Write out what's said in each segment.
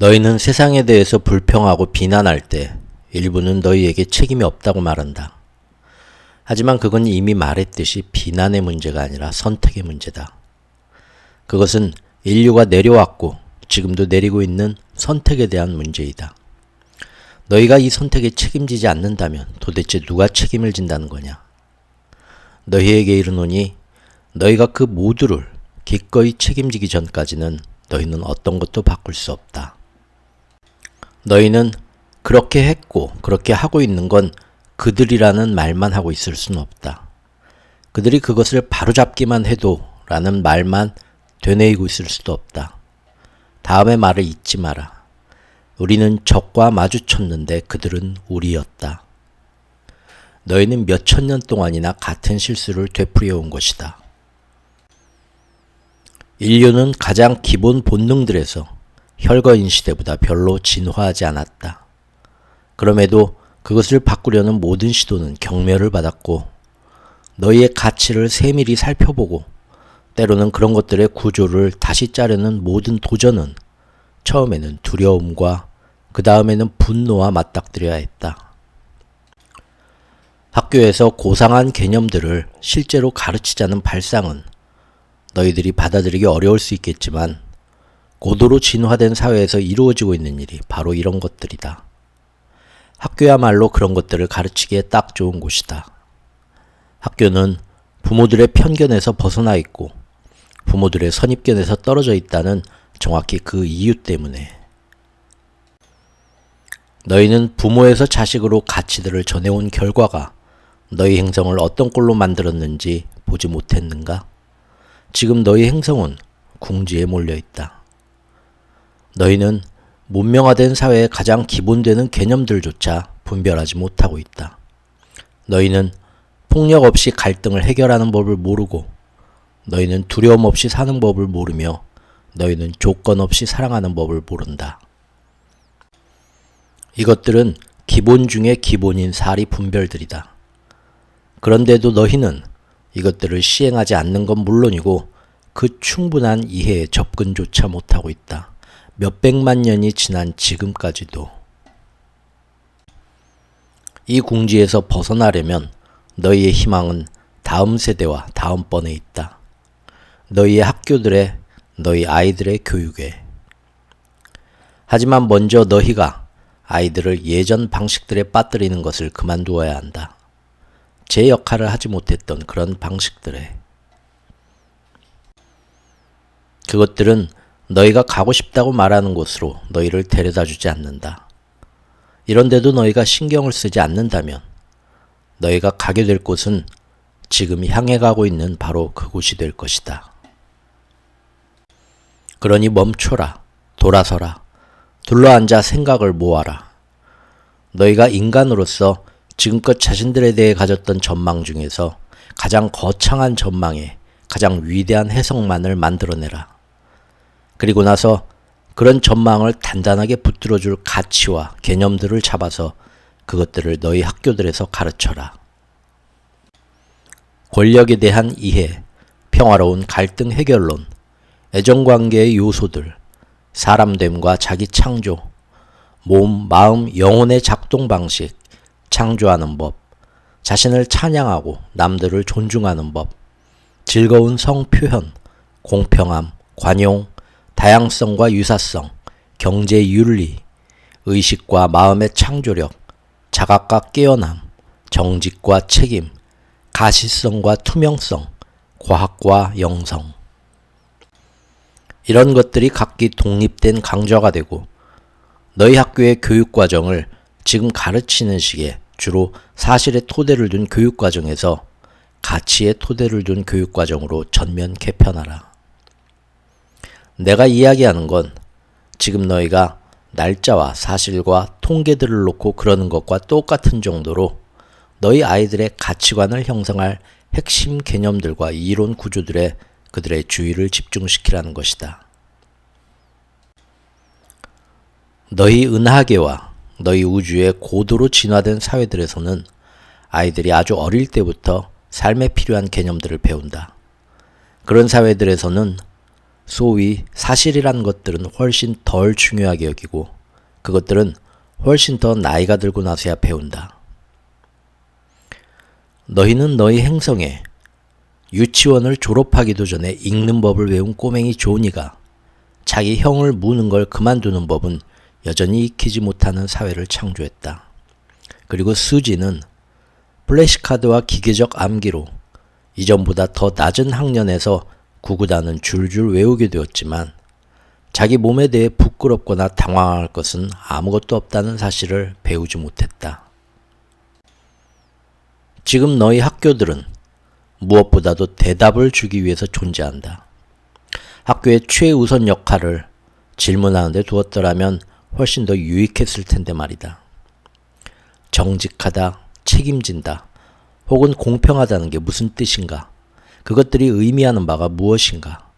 너희는 세상에 대해서 불평하고 비난할 때 일부는 너희에게 책임이 없다고 말한다. 하지만 그건 이미 말했듯이 비난의 문제가 아니라 선택의 문제다. 그것은 인류가 내려왔고 지금도 내리고 있는 선택에 대한 문제이다. 너희가 이 선택에 책임지지 않는다면 도대체 누가 책임을 진다는 거냐? 너희에게 이르노니 너희가 그 모두를 기꺼이 책임지기 전까지는 너희는 어떤 것도 바꿀 수 없다. 너희는 그렇게 했고 그렇게 하고 있는 건 그들이라는 말만 하고 있을 수는 없다. 그들이 그것을 바로잡기만 해도 라는 말만 되뇌이고 있을 수도 없다. 다음의 말을 잊지 마라. 우리는 적과 마주쳤는데 그들은 우리였다. 너희는 몇천 년 동안이나 같은 실수를 되풀이해온 것이다. 인류는 가장 기본 본능들에서 혈거인 시대보다 별로 진화하지 않았다. 그럼에도 그것을 바꾸려는 모든 시도는 경멸을 받았고 너희의 가치를 세밀히 살펴보고 때로는 그런 것들의 구조를 다시 짜려는 모든 도전은 처음에는 두려움과 그 다음에는 분노와 맞닥뜨려야 했다. 학교에서 고상한 개념들을 실제로 가르치자는 발상은 너희들이 받아들이기 어려울 수 있겠지만 고도로 진화된 사회에서 이루어지고 있는 일이 바로 이런 것들이다. 학교야말로 그런 것들을 가르치기에 딱 좋은 곳이다. 학교는 부모들의 편견에서 벗어나 있고 부모들의 선입견에서 떨어져 있다는 정확히 그 이유 때문에 너희는 부모에서 자식으로 가치들을 전해온 결과가 너희 행성을 어떤 꼴로 만들었는지 보지 못했는가? 지금 너희 행성은 궁지에 몰려있다. 너희는 문명화된 사회의 가장 기본되는 개념들조차 분별하지 못하고 있다. 너희는 폭력 없이 갈등을 해결하는 법을 모르고 너희는 두려움 없이 사는 법을 모르며 너희는 조건 없이 사랑하는 법을 모른다. 이것들은 기본 중의 기본인 사리 분별들이다. 그런데도 너희는 이것들을 시행하지 않는 건 물론이고 그 충분한 이해에 접근조차 못하고 있다. 몇백만 년이 지난 지금까지도. 이 궁지에서 벗어나려면 너희의 희망은 다음 세대와 다음번에 있다. 너희의 학교들에, 너희 아이들의 교육에. 하지만 먼저 너희가 아이들을 예전 방식들에 빠뜨리는 것을 그만두어야 한다. 제 역할을 하지 못했던 그런 방식들에. 그것들은 너희가 가고 싶다고 말하는 곳으로 너희를 데려다 주지 않는다. 이런데도 너희가 신경을 쓰지 않는다면 너희가 가게 될 곳은 지금 향해 가고 있는 바로 그곳이 될 것이다. 그러니 멈춰라. 돌아서라. 둘러앉아 생각을 모아라. 너희가 인간으로서 지금껏 자신들에 대해 가졌던 전망 중에서 가장 거창한 전망에 가장 위대한 해석만을 만들어내라. 그리고 나서 그런 전망을 단단하게 붙들어줄 가치와 개념들을 잡아서 그것들을 너희 학교들에서 가르쳐라. 권력에 대한 이해, 평화로운 갈등 해결론, 애정관계의 요소들, 사람됨과 자기 창조, 몸, 마음, 영혼의 작동 방식, 창조하는 법, 자신을 찬양하고 남들을 존중하는 법, 즐거운 성표현, 공평함, 관용, 다양성과 유사성, 경제윤리, 의식과 마음의 창조력, 자각과 깨어남, 정직과 책임, 가시성과 투명성, 과학과 영성. 이런 것들이 각기 독립된 강좌가 되고 너희 학교의 교육과정을 지금 가르치는 식의 주로 사실의 토대를 둔 교육과정에서 가치의 토대를 둔 교육과정으로 전면 개편하라. 내가 이야기하는 건 지금 너희가 날짜와 사실과 통계들을 놓고 그러는 것과 똑같은 정도로 너희 아이들의 가치관을 형성할 핵심 개념들과 이론 구조들에 그들의 주의를 집중시키라는 것이다. 너희 은하계와 너희 우주의 고도로 진화된 사회들에서는 아이들이 아주 어릴 때부터 삶에 필요한 개념들을 배운다. 그런 사회들에서는 소위 사실이란 것들은 훨씬 덜 중요하게 여기고 그것들은 훨씬 더 나이가 들고 나서야 배운다. 너희는 너희 행성에 유치원을 졸업하기도 전에 읽는 법을 외운 꼬맹이 조니가 자기 형을 무는 걸 그만두는 법은 여전히 익히지 못하는 사회를 창조했다. 그리고 수지는 플래시카드와 기계적 암기로 이전보다 더 낮은 학년에서 구구단은 줄줄 외우게 되었지만 자기 몸에 대해 부끄럽거나 당황할 것은 아무것도 없다는 사실을 배우지 못했다. 지금 너희 학교들은 무엇보다도 대답을 주기 위해서 존재한다. 학교의 최우선 역할을 질문하는 데 두었더라면 훨씬 더 유익했을 텐데 말이다. 정직하다, 책임진다, 혹은 공평하다는 게 무슨 뜻인가? 그것들이 의미하는 바가 무엇인가?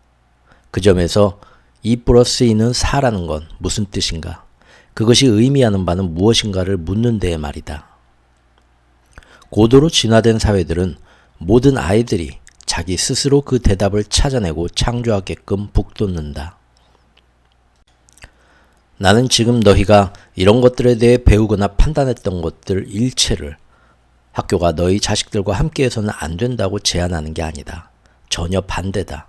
그 점에서 2+2는 4라는 건 무슨 뜻인가? 그것이 의미하는 바는 무엇인가를 묻는 데에 말이다. 고도로 진화된 사회들은 모든 아이들이 자기 스스로 그 대답을 찾아내고 창조하게끔 북돋는다. 나는 지금 너희가 이런 것들에 대해 배우거나 판단했던 것들 일체를 학교가 너희 자식들과 함께해서는 안 된다고 제안하는 게 아니다. 전혀 반대다.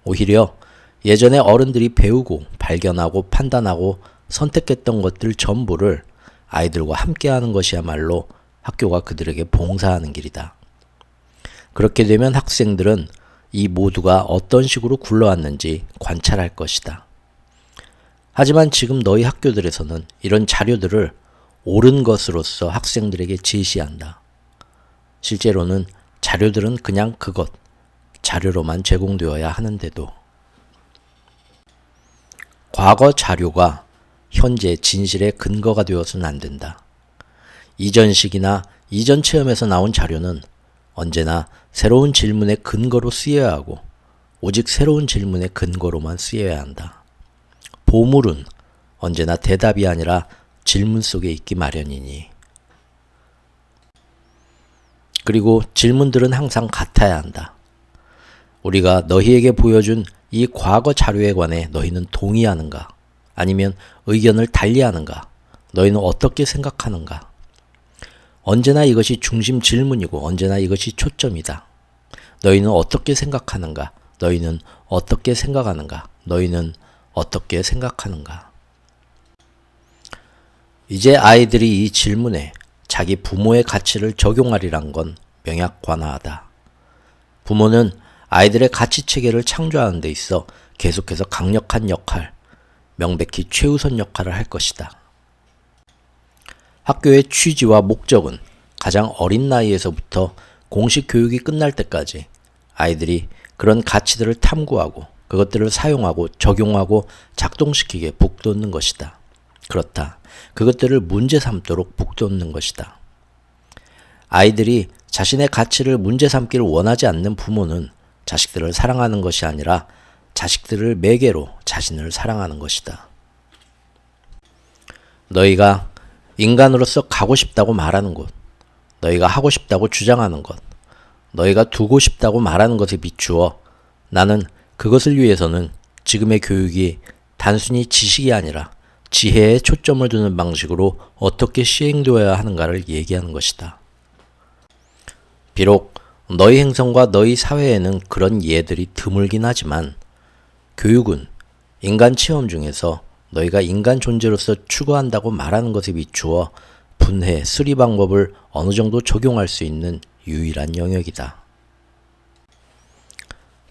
오히려 예전에 어른들이 배우고 발견하고 판단하고 선택했던 것들 전부를 아이들과 함께하는 것이야말로 학교가 그들에게 봉사하는 길이다. 그렇게 되면 학생들은 이 모두가 어떤 식으로 굴러왔는지 관찰할 것이다. 하지만 지금 너희 학교들에서는 이런 자료들을 옳은 것으로서 학생들에게 제시한다. 실제로는 자료들은 그냥 그것, 자료로만 제공되어야 하는데도 과거 자료가 현재 진실의 근거가 되어서는 안 된다. 이전 시기나 이전 체험에서 나온 자료는 언제나 새로운 질문의 근거로 쓰여야 하고 오직 새로운 질문의 근거로만 쓰여야 한다. 보물은 언제나 대답이 아니라 질문 속에 있기 마련이니. 그리고 질문들은 항상 같아야 한다. 우리가 너희에게 보여준 이 과거 자료에 관해 너희는 동의하는가? 아니면 의견을 달리하는가? 너희는 어떻게 생각하는가? 언제나 이것이 중심 질문이고 언제나 이것이 초점이다. 너희는 어떻게 생각하는가? 너희는 어떻게 생각하는가? 너희는 어떻게 생각하는가? 이제 아이들이 이 질문에 자기 부모의 가치를 적용하리란 건 명약관화하다. 부모는 아이들의 가치체계를 창조하는 데 있어 계속해서 강력한 역할, 명백히 최우선 역할을 할 것이다. 학교의 취지와 목적은 가장 어린 나이에서부터 공식 교육이 끝날 때까지 아이들이 그런 가치들을 탐구하고 그것들을 사용하고 적용하고 작동시키게 북돋는 것이다. 그렇다. 그것들을 문제 삼도록 북돋는 것이다. 아이들이 자신의 가치를 문제 삼기를 원하지 않는 부모는 자식들을 사랑하는 것이 아니라 자식들을 매개로 자신을 사랑하는 것이다. 너희가 인간으로서 가고 싶다고 말하는 곳, 너희가 하고 싶다고 주장하는 것, 너희가 두고 싶다고 말하는 것에 비추어 나는 그것을 위해서는 지금의 교육이 단순히 지식이 아니라 지혜에 초점을 두는 방식으로 어떻게 시행되어야 하는가를 얘기하는 것이다. 비록 너희 행성과 너희 사회에는 그런 예들이 드물긴 하지만 교육은 인간 체험 중에서 너희가 인간 존재로서 추구한다고 말하는 것에 비추어 분해, 수리 방법을 어느 정도 적용할 수 있는 유일한 영역이다.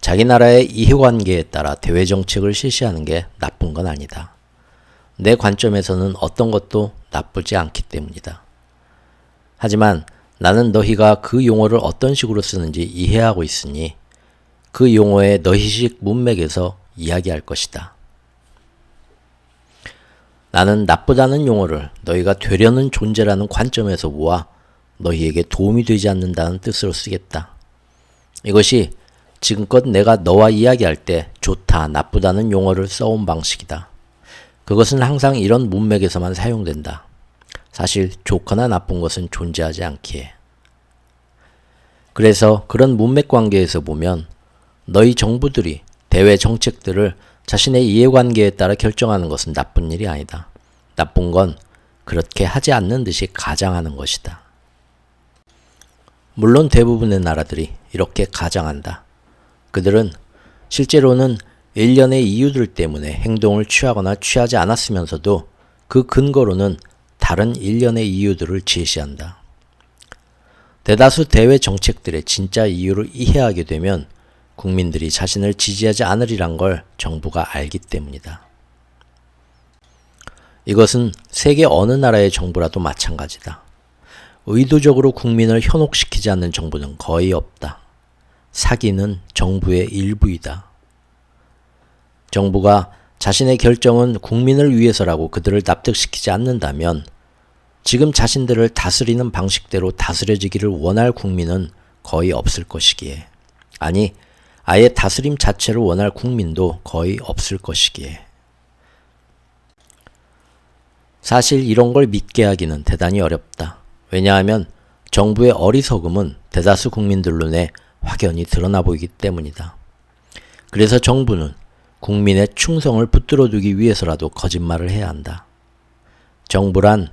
자기 나라의 이해관계에 따라 대외정책을 실시하는 게 나쁜 건 아니다. 내 관점에서는 어떤 것도 나쁘지 않기 때문이다. 하지만 나는 너희가 그 용어를 어떤 식으로 쓰는지 이해하고 있으니 그 용어의 너희식 문맥에서 이야기할 것이다. 나는 나쁘다는 용어를 너희가 되려는 존재라는 관점에서 보아 너희에게 도움이 되지 않는다는 뜻으로 쓰겠다. 이것이 지금껏 내가 너와 이야기할 때 좋다, 나쁘다는 용어를 써온 방식이다. 그것은 항상 이런 문맥에서만 사용된다. 사실 좋거나 나쁜 것은 존재하지 않기에. 그래서 그런 문맥 관계에서 보면 너희 정부들이 대외 정책들을 자신의 이해관계에 따라 결정하는 것은 나쁜 일이 아니다. 나쁜 건 그렇게 하지 않는 듯이 가장하는 것이다. 물론 대부분의 나라들이 이렇게 가장한다. 그들은 실제로는 일련의 이유들 때문에 행동을 취하거나 취하지 않았으면서도 그 근거로는 다른 일련의 이유들을 제시한다. 대다수 대외 정책들의 진짜 이유를 이해하게 되면 국민들이 자신을 지지하지 않으리란 걸 정부가 알기 때문이다. 이것은 세계 어느 나라의 정부라도 마찬가지다. 의도적으로 국민을 현혹시키지 않는 정부는 거의 없다. 사기는 정부의 일부이다. 정부가 자신의 결정은 국민을 위해서라고 그들을 납득시키지 않는다면 지금 자신들을 다스리는 방식대로 다스려지기를 원할 국민은 거의 없을 것이기에, 아니 아예 다스림 자체를 원할 국민도 거의 없을 것이기에. 사실 이런 걸 믿게 하기는 대단히 어렵다. 왜냐하면 정부의 어리석음은 대다수 국민들 눈에 확연히 드러나 보이기 때문이다. 그래서 정부는 국민의 충성을 붙들어두기 위해서라도 거짓말을 해야 한다. 정부란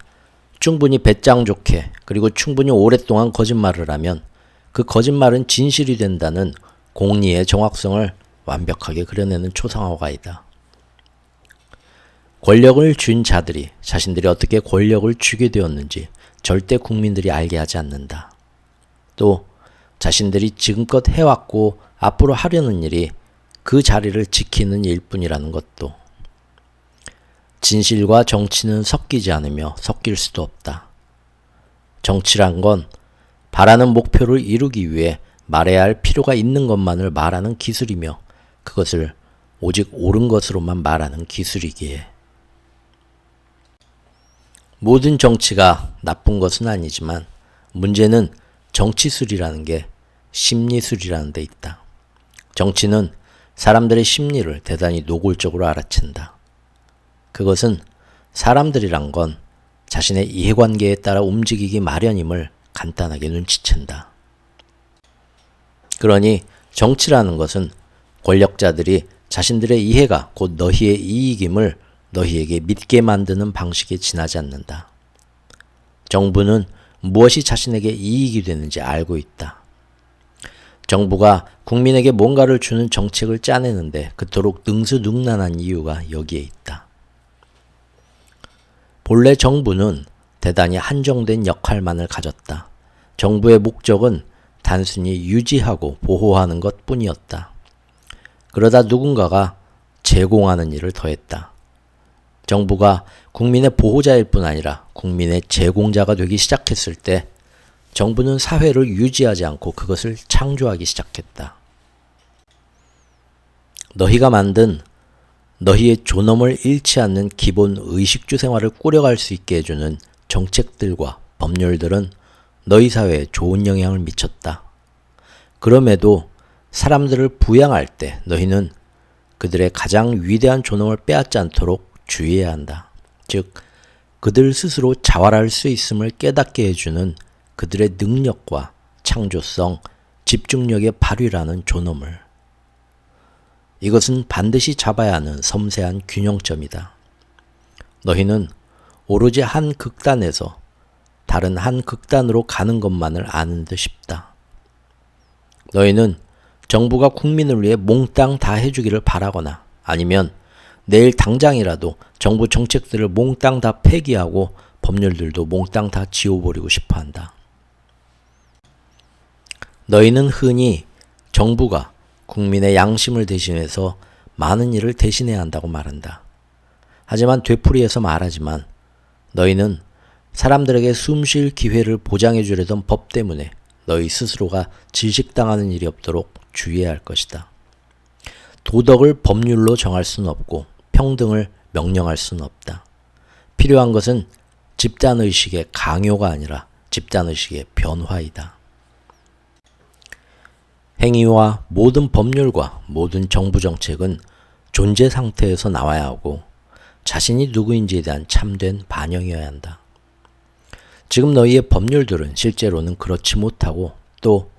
충분히 배짱 좋게 그리고 충분히 오랫동안 거짓말을 하면 그 거짓말은 진실이 된다는 공리의 정확성을 완벽하게 그려내는 초상화가이다. 권력을 쥔 자들이 자신들이 어떻게 권력을 쥐게 되었는지 절대 국민들이 알게 하지 않는다. 또 자신들이 지금껏 해왔고 앞으로 하려는 일이 그 자리를 지키는 일뿐이라는 것도. 진실과 정치는 섞이지 않으며 섞일 수도 없다. 정치란 건 바라는 목표를 이루기 위해 말해야 할 필요가 있는 것만을 말하는 기술이며 그것을 오직 옳은 것으로만 말하는 기술이기에. 모든 정치가 나쁜 것은 아니지만 문제는 정치술이라는 게 심리술이라는 데 있다. 정치는 사람들의 심리를 대단히 노골적으로 알아챈다. 그것은 사람들이란 건 자신의 이해관계에 따라 움직이기 마련임을 간단하게 눈치챈다. 그러니 정치라는 것은 권력자들이 자신들의 이해가 곧 너희의 이익임을 너희에게 믿게 만드는 방식에 지나지 않는다. 정부는 무엇이 자신에게 이익이 되는지 알고 있다. 정부가 국민에게 뭔가를 주는 정책을 짜내는데 그토록 능수능란한 이유가 여기에 있다. 본래 정부는 대단히 한정된 역할만을 가졌다. 정부의 목적은 단순히 유지하고 보호하는 것 뿐이었다. 그러다 누군가가 제공하는 일을 더했다. 정부가 국민의 보호자일 뿐 아니라 국민의 제공자가 되기 시작했을 때 정부는 사회를 유지하지 않고 그것을 창조하기 시작했다. 너희가 만든 너희의 존엄을 잃지 않는 기본 의식주 생활을 꾸려갈 수 있게 해주는 정책들과 법률들은 너희 사회에 좋은 영향을 미쳤다. 그럼에도 사람들을 부양할 때 너희는 그들의 가장 위대한 존엄을 빼앗지 않도록 주의해야 한다. 즉, 그들 스스로 자활할 수 있음을 깨닫게 해주는 그들의 능력과 창조성, 집중력의 발휘라는 존엄을. 이것은 반드시 잡아야 하는 섬세한 균형점이다. 너희는 오로지 한 극단에서 다른 한 극단으로 가는 것만을 아는 듯 싶다. 너희는 정부가 국민을 위해 몽땅 다 해주기를 바라거나 아니면 내일 당장이라도 정부 정책들을 몽땅 다 폐기하고 법률들도 몽땅 다 지워버리고 싶어한다. 너희는 흔히 정부가 국민의 양심을 대신해서 많은 일을 대신해야 한다고 말한다. 하지만 되풀이해서 말하지만 너희는 사람들에게 숨쉴 기회를 보장해 주려던 법 때문에 너희 스스로가 질식당하는 일이 없도록 주의해야 할 것이다. 도덕을 법률로 정할 수는 없고 평등을 명령할 수는 없다. 필요한 것은 집단의식의 강요가 아니라 집단의식의 변화이다. 행위와 모든 법률과 모든 정부 정책은 존재 상태에서 나와야 하고 자신이 누구인지에 대한 참된 반영이어야 한다. 지금 너희의 법률들은 실제로는 그렇지 못하고 또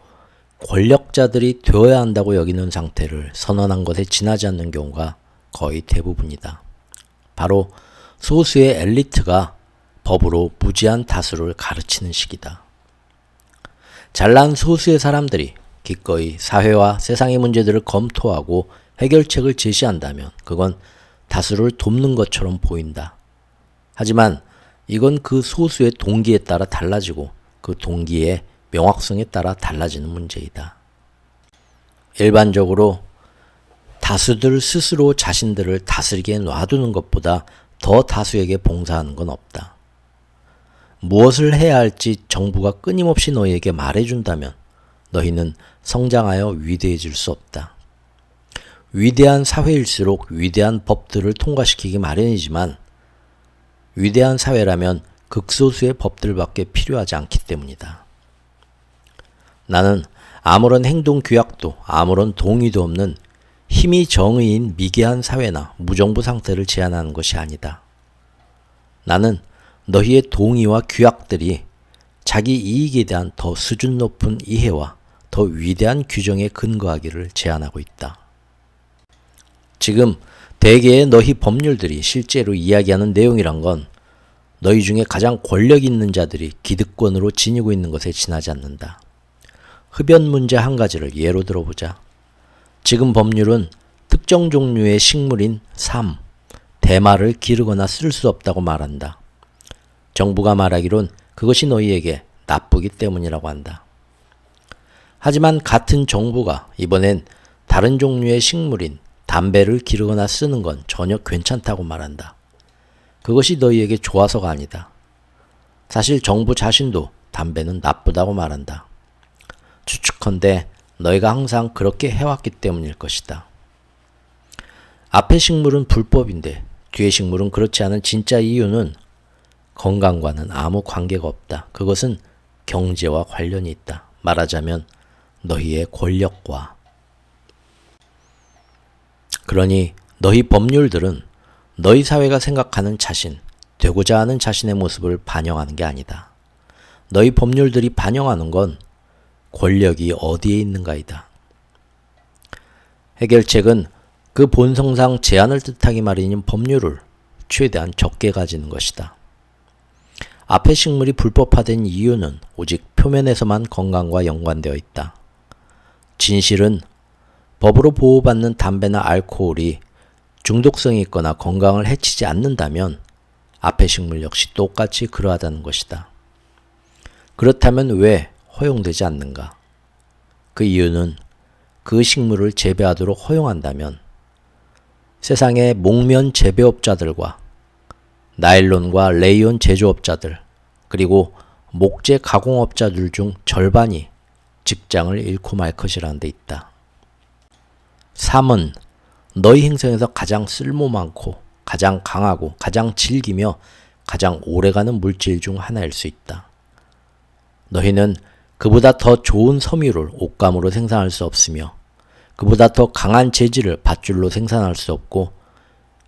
권력자들이 되어야 한다고 여기는 상태를 선언한 것에 지나지 않는 경우가 거의 대부분이다. 바로 소수의 엘리트가 법으로 무지한 다수를 가르치는 식이다. 잘난 소수의 사람들이 기꺼이 사회와 세상의 문제들을 검토하고 해결책을 제시한다면 그건 다수를 돕는 것처럼 보인다. 하지만 이건 그 소수의 동기에 따라 달라지고 그 동기의 명확성에 따라 달라지는 문제이다. 일반적으로 다수들 스스로 자신들을 다스리게 놔두는 것보다 더 다수에게 봉사하는 건 없다. 무엇을 해야 할지 정부가 끊임없이 너희에게 말해준다면 너희는 성장하여 위대해질 수 없다. 위대한 사회일수록 위대한 법들을 통과시키기 마련이지만 위대한 사회라면 극소수의 법들밖에 필요하지 않기 때문이다. 나는 아무런 행동 규약도 아무런 동의도 없는 힘이 정의인 미개한 사회나 무정부 상태를 제안하는 것이 아니다. 나는 너희의 동의와 규약들이 자기 이익에 대한 더 수준 높은 이해와 더 위대한 규정에 근거하기를 제안하고 있다. 지금 대개의 너희 법률들이 실제로 이야기하는 내용이란 건 너희 중에 가장 권력 있는 자들이 기득권으로 지니고 있는 것에 지나지 않는다. 흡연 문제 한 가지를 예로 들어보자. 지금 법률은 특정 종류의 식물인 삶, 대마를 기르거나 쓸 수 없다고 말한다. 정부가 말하기론 그것이 너희에게 나쁘기 때문이라고 한다. 하지만 같은 정부가 이번엔 다른 종류의 식물인 담배를 기르거나 쓰는 건 전혀 괜찮다고 말한다. 그것이 너희에게 좋아서가 아니다. 사실 정부 자신도 담배는 나쁘다고 말한다. 추측컨대 너희가 항상 그렇게 해왔기 때문일 것이다. 앞의 식물은 불법인데 뒤의 식물은 그렇지 않은 진짜 이유는 건강과는 아무 관계가 없다. 그것은 경제와 관련이 있다. 말하자면 너희의 권력과. 그러니 너희 법률들은 너희 사회가 생각하는 자신, 되고자 하는 자신의 모습을 반영하는 게 아니다. 너희 법률들이 반영하는 건 권력이 어디에 있는가이다. 해결책은 그 본성상 제한을 뜻하기 마련인 법률을 최대한 적게 가지는 것이다. 앞의 식물이 불법화된 이유는 오직 표면에서만 건강과 연관되어 있다. 진실은 법으로 보호받는 담배나 알코올이 중독성이 있거나 건강을 해치지 않는다면 앞의 식물 역시 똑같이 그러하다는 것이다. 그렇다면 왜 허용되지 않는가? 그 이유는 그 식물을 재배하도록 허용한다면 세상의 목면 재배업자들과 나일론과 레이온 제조업자들 그리고 목재 가공업자들 중 절반이 직장을 잃고 말 것이라는 데 있다. 삶은 너희 행성에서 가장 쓸모 많고 가장 강하고 가장 질기며 가장 오래가는 물질 중 하나일 수 있다. 너희는 그보다 더 좋은 섬유를 옷감으로 생산할 수 없으며 그보다 더 강한 재질을 밧줄로 생산할 수 없고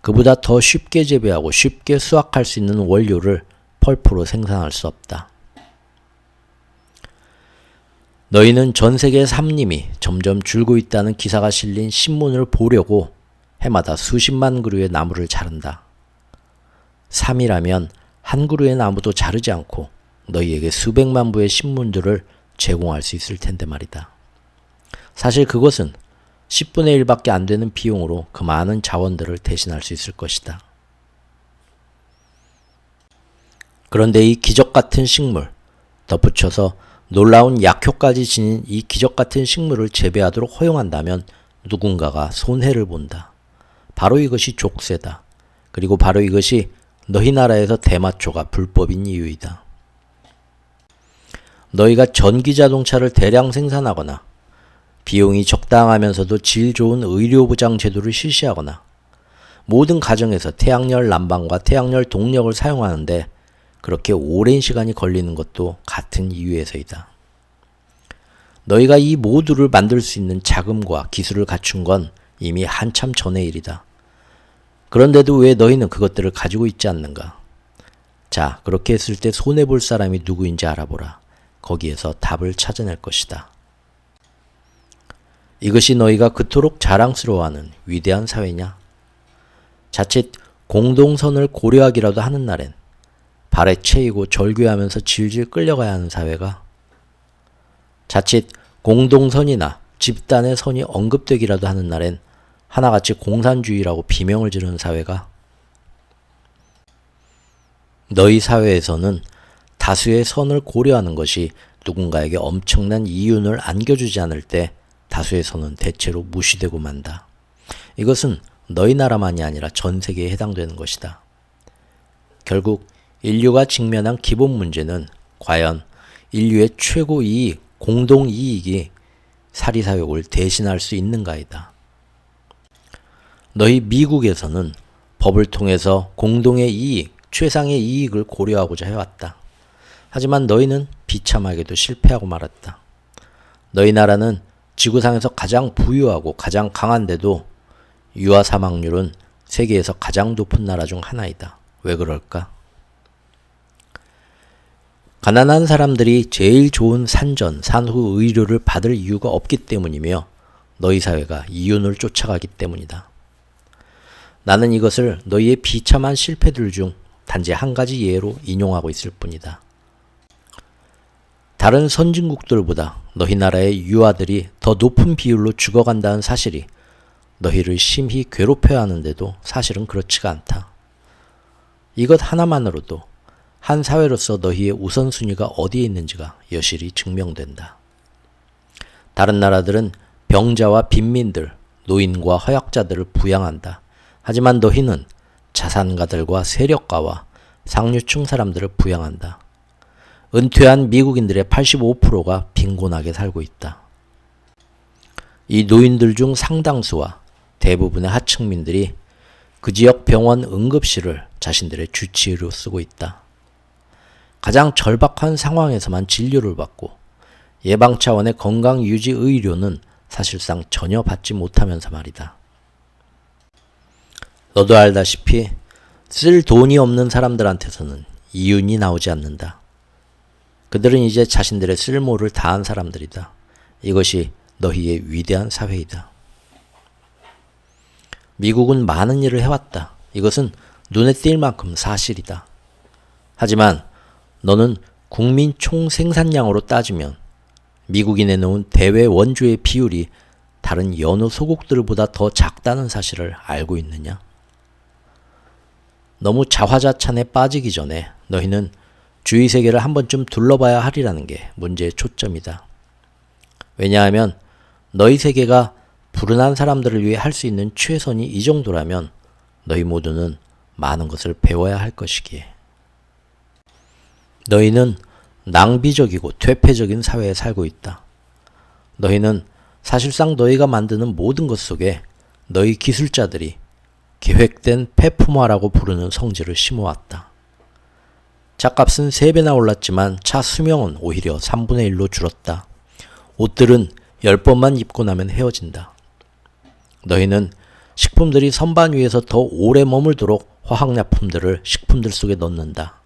그보다 더 쉽게 재배하고 쉽게 수확할 수 있는 원료를 펄프로 생산할 수 없다. 너희는 전 세계의 삼림이 점점 줄고 있다는 기사가 실린 신문을 보려고 해마다 수십만 그루의 나무를 자른다. 삼이라면 한 그루의 나무도 자르지 않고 너희에게 수백만 부의 신문들을 제공할 수 있을 텐데 말이다. 사실 그것은 10분의 1밖에 안 되는 비용으로 그 많은 자원들을 대신할 수 있을 것이다. 그런데 이 기적같은 식물, 덧붙여서 놀라운 약효까지 지닌 이 기적같은 식물을 재배하도록 허용한다면 누군가가 손해를 본다. 바로 이것이 족쇄다. 그리고 바로 이것이 너희 나라에서 대마초가 불법인 이유이다. 너희가 전기자동차를 대량 생산하거나 비용이 적당하면서도 질 좋은 의료보장 제도를 실시하거나 모든 가정에서 태양열 난방과 태양열 동력을 사용하는데 그렇게 오랜 시간이 걸리는 것도 같은 이유에서이다. 너희가 이 모두를 만들 수 있는 자금과 기술을 갖춘 건 이미 한참 전의 일이다. 그런데도 왜 너희는 그것들을 가지고 있지 않는가? 자, 그렇게 했을 때 손해볼 사람이 누구인지 알아보라. 거기에서 답을 찾아낼 것이다. 이것이 너희가 그토록 자랑스러워하는 위대한 사회냐? 자칫 공동선을 고려하기라도 하는 날엔 발에 채이고 절규하면서 질질 끌려가야 하는 사회가, 자칫 공동선이나 집단의 선이 언급되기라도 하는 날엔 하나같이 공산주의라고 비명을 지르는 사회가, 너희 사회에서는 다수의 선을 고려하는 것이 누군가에게 엄청난 이윤을 안겨주지 않을 때 다수의 선은 대체로 무시되고 만다. 이것은 너희 나라만이 아니라 전 세계에 해당되는 것이다. 결국 인류가 직면한 기본 문제는 과연 인류의 최고 이익, 공동 이익이 사리사욕을 대신할 수 있는가이다. 너희 미국에서는 법을 통해서 공동의 이익, 최상의 이익을 고려하고자 해왔다. 하지만 너희는 비참하게도 실패하고 말았다. 너희 나라는 지구상에서 가장 부유하고 가장 강한데도 유아 사망률은 세계에서 가장 높은 나라 중 하나이다. 왜 그럴까? 가난한 사람들이 제일 좋은 산전, 산후 의료를 받을 이유가 없기 때문이며 너희 사회가 이윤을 쫓아가기 때문이다. 나는 이것을 너희의 비참한 실패들 중 단지 한 가지 예로 인용하고 있을 뿐이다. 다른 선진국들보다 너희 나라의 유아들이 더 높은 비율로 죽어간다는 사실이 너희를 심히 괴롭혀야 하는데도 사실은 그렇지가 않다. 이것 하나만으로도 한 사회로서 너희의 우선순위가 어디에 있는지가 여실히 증명된다. 다른 나라들은 병자와 빈민들, 노인과 허약자들을 부양한다. 하지만 너희는 자산가들과 세력가와 상류층 사람들을 부양한다. 은퇴한 미국인들의 85%가 빈곤하게 살고 있다. 이 노인들 중 상당수와 대부분의 하층민들이 그 지역 병원 응급실을 자신들의 주치의로 쓰고 있다. 가장 절박한 상황에서만 진료를 받고 예방 차원의 건강 유지 의료는 사실상 전혀 받지 못하면서 말이다. 너도 알다시피 쓸 돈이 없는 사람들한테서는 이윤이 나오지 않는다. 그들은 이제 자신들의 쓸모를 다한 사람들이다. 이것이 너희의 위대한 사회이다. 미국은 많은 일을 해왔다. 이것은 눈에 띌 만큼 사실이다. 하지만 너는 국민 총 생산량으로 따지면 미국이 내놓은 대외 원조의 비율이 다른 여느 소국들보다 더 작다는 사실을 알고 있느냐? 너무 자화자찬에 빠지기 전에 너희는 주위 세계를 한 번쯤 둘러봐야 하리라는 게 문제의 초점이다. 왜냐하면 너희 세계가 불운한 사람들을 위해 할 수 있는 최선이 이 정도라면 너희 모두는 많은 것을 배워야 할 것이기에. 너희는 낭비적이고 퇴폐적인 사회에 살고 있다. 너희는 사실상 너희가 만드는 모든 것 속에 너희 기술자들이 계획된 폐품화라고 부르는 성질을 심어왔다. 차값은 3배나 올랐지만 차 수명은 오히려 3분의 1로 줄었다. 옷들은 10번만 입고 나면 헤어진다. 너희는 식품들이 선반 위에서 더 오래 머물도록 화학약품들을 식품들 속에 넣는다.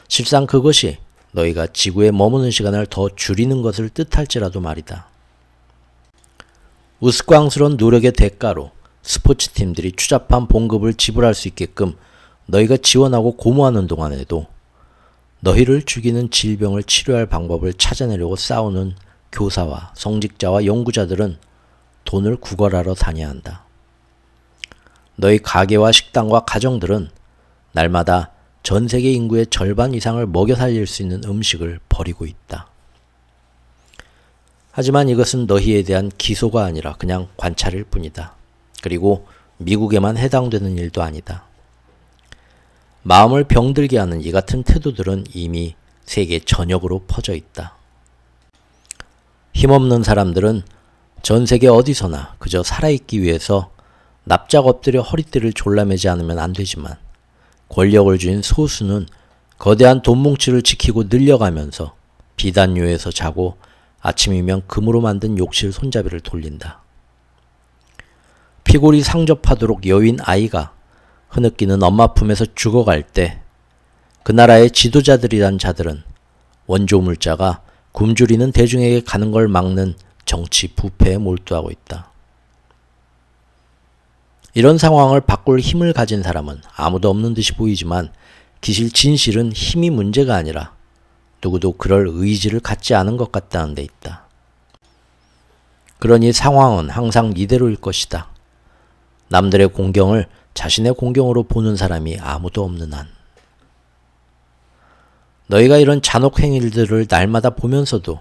실상 그것이 너희가 지구에 머무는 시간을 더 줄이는 것을 뜻할지라도 말이다. 우스꽝스러운 노력의 대가로 스포츠팀들이 추잡한 봉급을 지불할 수 있게끔 너희가 지원하고 고무하는 동안에도 너희를 죽이는 질병을 치료할 방법을 찾아내려고 싸우는 교사와 성직자와 연구자들은 돈을 구걸하러 다녀야 한다. 너희 가게와 식당과 가정들은 날마다 전 세계 인구의 절반 이상을 먹여 살릴 수 있는 음식을 버리고 있다. 하지만 이것은 너희에 대한 기소가 아니라 그냥 관찰일 뿐이다. 그리고 미국에만 해당되는 일도 아니다. 마음을 병들게 하는 이 같은 태도들은 이미 세계 전역으로 퍼져 있다. 힘없는 사람들은 전 세계 어디서나 그저 살아있기 위해서 납작 엎드려 허리띠를 졸라매지 않으면 안 되지만 권력을 쥔 소수는 거대한 돈뭉치를 지키고 늘려가면서 비단요에서 자고 아침이면 금으로 만든 욕실 손잡이를 돌린다. 피골이 상접하도록 여윈 아이가 흐느끼는 엄마 품에서 죽어갈 때 그 나라의 지도자들이란 자들은 원조 물자가 굶주리는 대중에게 가는 걸 막는 정치 부패에 몰두하고 있다. 이런 상황을 바꿀 힘을 가진 사람은 아무도 없는 듯이 보이지만 진실은 힘이 문제가 아니라 누구도 그럴 의지를 갖지 않은 것 같다는 데 있다. 그러니 상황은 항상 이대로일 것이다. 남들의 공경을 자신의 공경으로 보는 사람이 아무도 없는 한. 너희가 이런 잔혹 행위들을 날마다 보면서도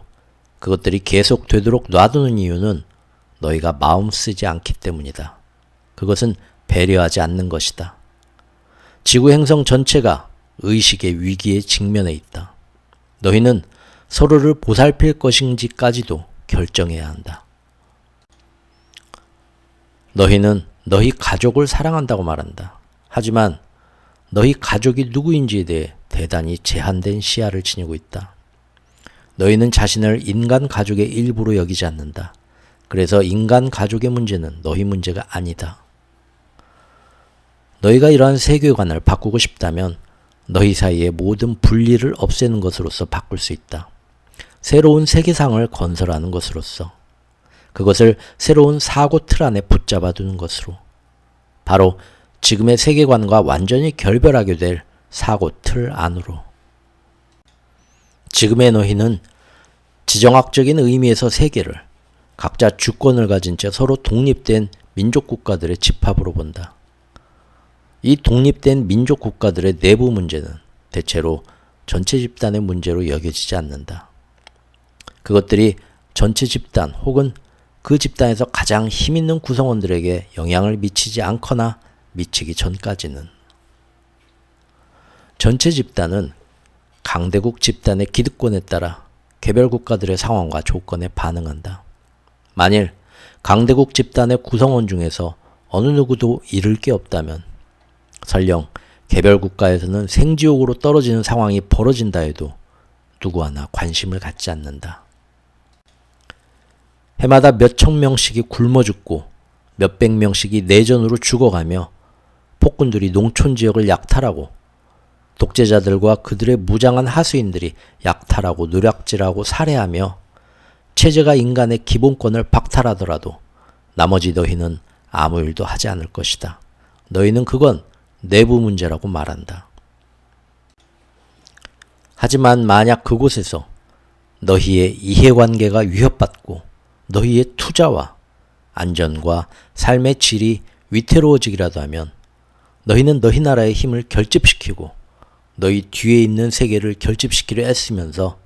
그것들이 계속 되도록 놔두는 이유는 너희가 마음 쓰지 않기 때문이다. 그것은 배려하지 않는 것이다. 지구 행성 전체가 의식의 위기에 직면해 있다. 너희는 서로를 보살필 것인지까지도 결정해야 한다. 너희는 너희 가족을 사랑한다고 말한다. 하지만 너희 가족이 누구인지에 대해 대단히 제한된 시야를 지니고 있다. 너희는 자신을 인간 가족의 일부로 여기지 않는다. 그래서 인간 가족의 문제는 너희 문제가 아니다. 너희가 이러한 세계관을 바꾸고 싶다면 너희 사이의 모든 분리를 없애는 것으로서 바꿀 수 있다. 새로운 세계상을 건설하는 것으로서. 그것을 새로운 사고 틀 안에 붙잡아 두는 것으로. 바로 지금의 세계관과 완전히 결별하게 될 사고 틀 안으로. 지금의 너희는 지정학적인 의미에서 세계를 각자 주권을 가진 채 서로 독립된 민족 국가들의 집합으로 본다. 이 독립된 민족 국가들의 내부 문제는 대체로 전체 집단의 문제로 여겨지지 않는다. 그것들이 전체 집단 혹은 그 집단에서 가장 힘있는 구성원들에게 영향을 미치지 않거나 미치기 전까지는. 전체 집단은 강대국 집단의 기득권에 따라 개별 국가들의 상황과 조건에 반응한다. 만일 강대국 집단의 구성원 중에서 어느 누구도 잃을 게 없다면 설령 개별 국가에서는 생지옥으로 떨어지는 상황이 벌어진다 해도 누구 하나 관심을 갖지 않는다. 해마다 몇천 명씩이 굶어 죽고 몇백 명씩이 내전으로 죽어가며 폭군들이 농촌 지역을 약탈하고 독재자들과 그들의 무장한 하수인들이 약탈하고 노략질하고 살해하며 체제가 인간의 기본권을 박탈하더라도 나머지 너희는 아무 일도 하지 않을 것이다. 너희는 그건 내부 문제라고 말한다. 하지만 만약 그곳에서 너희의 이해관계가 위협받고 너희의 투자와 안전과 삶의 질이 위태로워지기라도 하면 너희는 너희 나라의 힘을 결집시키고 너희 뒤에 있는 세계를 결집시키려 애쓰면서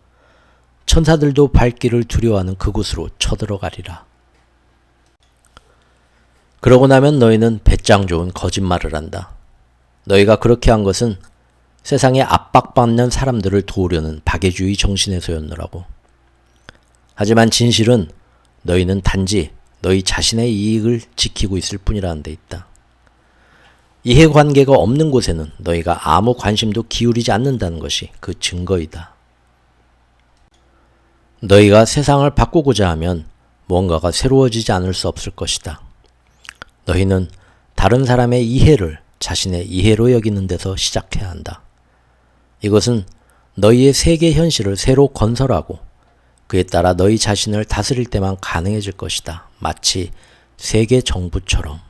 천사들도 발길을 두려워하는 그곳으로 쳐들어가리라. 그러고 나면 너희는 배짱 좋은 거짓말을 한다. 너희가 그렇게 한 것은 세상에 압박받는 사람들을 도우려는 박애주의 정신에서였노라고. 하지만 진실은 너희는 단지 너희 자신의 이익을 지키고 있을 뿐이라는 데 있다. 이해관계가 없는 곳에는 너희가 아무 관심도 기울이지 않는다는 것이 그 증거이다. 너희가 세상을 바꾸고자 하면 무언가가 새로워지지 않을 수 없을 것이다. 너희는 다른 사람의 이해를 자신의 이해로 여기는 데서 시작해야 한다. 이것은 너희의 세계 현실을 새로 건설하고 그에 따라 너희 자신을 다스릴 때만 가능해질 것이다. 마치 세계 정부처럼.